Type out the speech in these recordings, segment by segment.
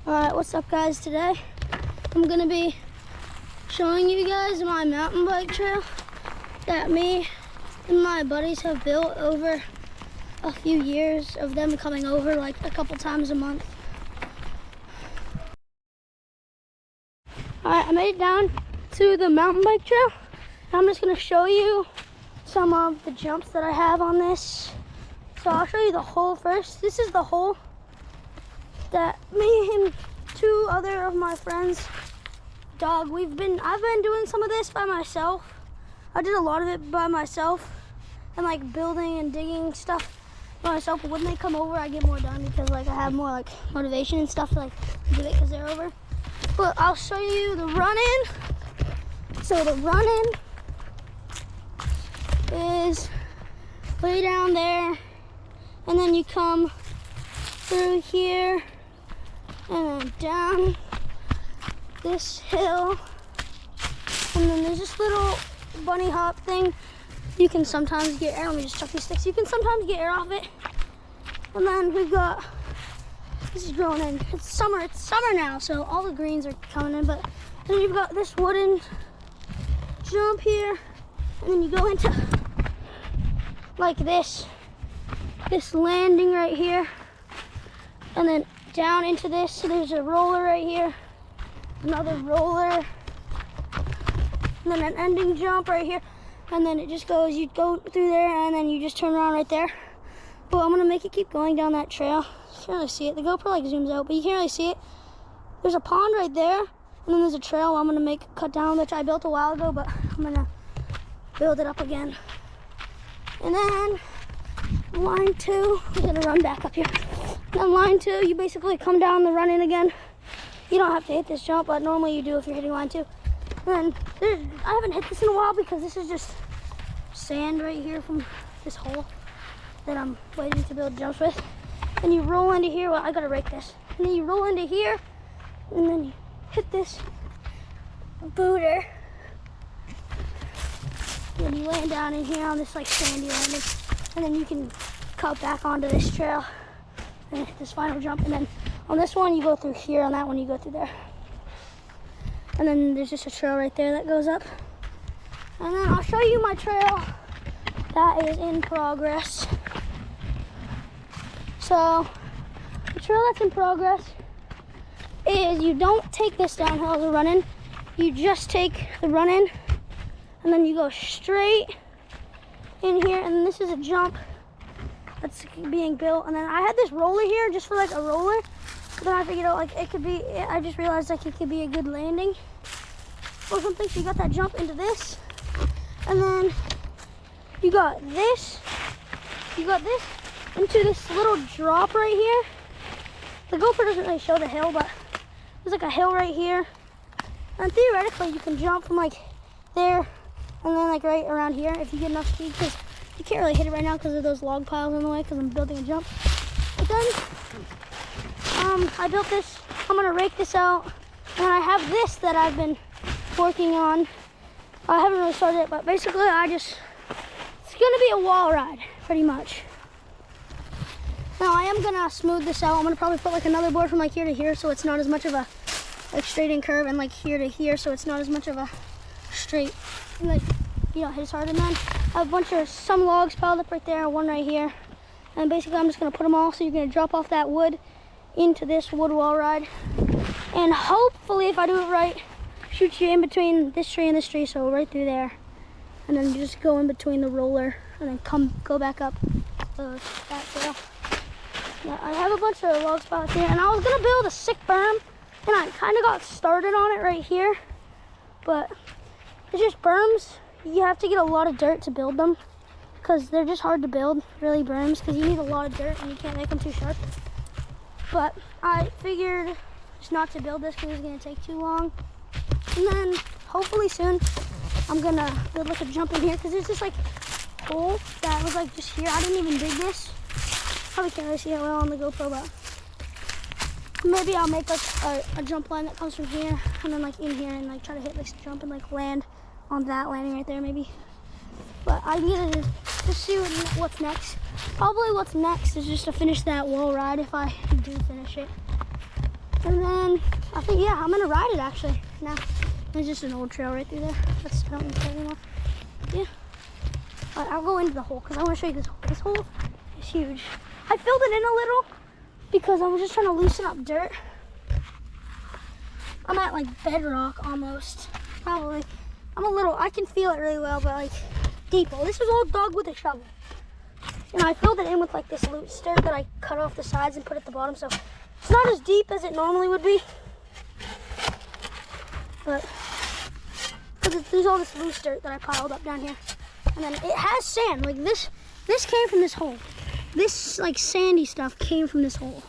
Alright, what's up guys? Today I'm gonna be showing you guys my mountain bike trail that me and my buddies have built over a few years of them coming over like a couple times a month. Alright, I made it down to the mountain bike trail. I'm just gonna show you some of the jumps that I have on this. So I'll show you the hole first. This is the hole that me and two other of my friends dog. I've been doing some of this by myself. I did a lot of it by myself and like building and digging stuff by myself. But when they come over, I get more done because like I have more like motivation and stuff to like do it because they're over. But I'll show you the run-in. So the run-in is way down there, and then you come through here and then down this hill, and then there's this little bunny hop thing. You can sometimes get air. Let me just chuck these sticks. You can sometimes get air off it. And then we've got, this is growing in. It's summer now, so all the greens are coming in. But then you've got this wooden jump here, and then you go into like this landing right here, and then down into this. So there's a roller right here, another roller, and then an ending jump right here, and then it just goes, you go through there and then you just turn around right there. But I'm gonna make it keep going down that trail. You can't really see it. The GoPro like zooms out, but you can't really see it. There's a pond right there, and then there's a trail I'm gonna cut down, which I built a while ago, but I'm gonna build it up again. And then line 2, I'm gonna run back up here. Then line 2, you basically come down the run-in again. You don't have to hit this jump, but normally you do if you're hitting line 2. And then I haven't hit this in a while because this is just sand right here from this hole that I'm waiting to build jumps with. And you roll into here. Well, I gotta rake this. And then you roll into here, and then you hit this booter. And then you land down in here on this like sandy landing, and then you can cut back onto this trail and hit this final jump. And then on this one you go through here, on that one you go through there. And then there's just a trail right there that goes up. And then I'll show you my trail that is in progress. So the trail that's in progress is, you don't take this downhill as a run-in. You just take the run-in, and then you go straight in here, and this is a jump that's being built. And then I had this roller here just for like a roller, but then I figured out like it could be, I just realized like it could be a good landing or something. So you got that jump into this, and then you got this into this little drop right here. The GoPro doesn't really show the hill, but there's like a hill right here, and theoretically you can jump from like there and then like right around here if you get enough speed, because you can't really hit it right now because of those log piles in the way because I'm building a jump. But then I built this. I'm gonna rake this out, and I have this that I've been working on. I haven't really started it, but basically it's gonna be a wall ride pretty much. Now I am gonna smooth this out. I'm gonna probably put like another board from like here to here, so it's not as much of a like straight and curve, and like here to here, so it's not as much of a straight, like you know, hit as hard. And then I have some logs piled up right there, one right here, and basically I'm just gonna put them all. So you're gonna drop off that wood into this wood wall ride, and hopefully if I do it right, shoot you in between this tree and this tree, so right through there, and then you just go in between the roller and then go back up that trail. Yeah, I have a bunch of log spots here, and I was gonna build a sick berm, and I kind of got started on it right here, but it's just berms. You have to get a lot of dirt to build them because they're just hard to build, really, berms, because you need a lot of dirt and you can't make them too sharp. But I figured just not to build this because it's gonna take too long. And then hopefully soon I'm gonna build like a jump in here, because there's this like hole that was like just here. I didn't even dig this. Probably can't really see it well on the GoPro, but maybe I'll make like a jump line that comes from here and then like in here, and like try to hit this jump and like land on that landing right there maybe. But I'm gonna just see what's next. Probably what's next is just to finish that wall ride if I do finish it. And then I think, yeah, I'm gonna ride it actually. Now, there's just an old trail right through there. That's not anymore. Yeah. All right, I'll go into the hole because I want to show you this hole. This hole is huge. I filled it in a little because I was just trying to loosen up dirt. I'm at like bedrock almost, probably. I can feel it really well, but like deep. Oh, this was all dug with a shovel. And I filled it in with like this loose dirt that I cut off the sides and put at the bottom. So it's not as deep as it normally would be. But there's all this loose dirt that I piled up down here. And then it has sand, like this came from this hole. This like sandy stuff came from this hole.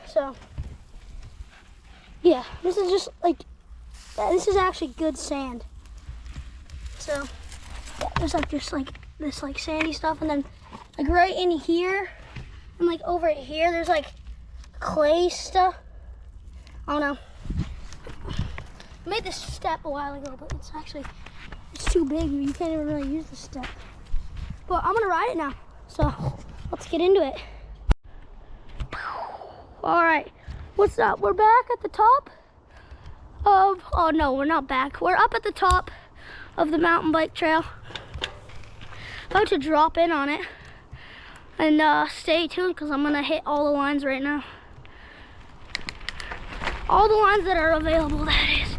So, yeah, this is just like, this is actually good sand. So, yeah, there's like just like this like sandy stuff, and then like right in here, and like over here, there's like clay stuff. I don't know. I made this step a while ago, but it's too big. You can't even really use this step. But I'm gonna ride it now. So let's get into it. All right, what's up? We're back at the top of, oh no, we're not back. We're up at the top of the mountain bike trail. About to drop in on it. And stay tuned because I'm gonna hit all the lines right now. All the lines that are available, that is.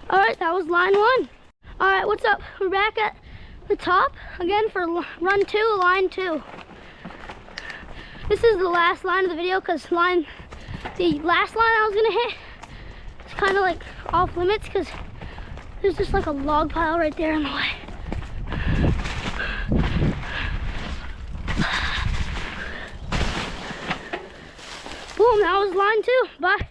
All right, that was line 1. All right, what's up? We're back at the top again for run 2, line 2. This is the last line of the video because the last line I was gonna hit is kind of like off limits because there's just like a log pile right there in the way. Boom, that was line 2. Bye.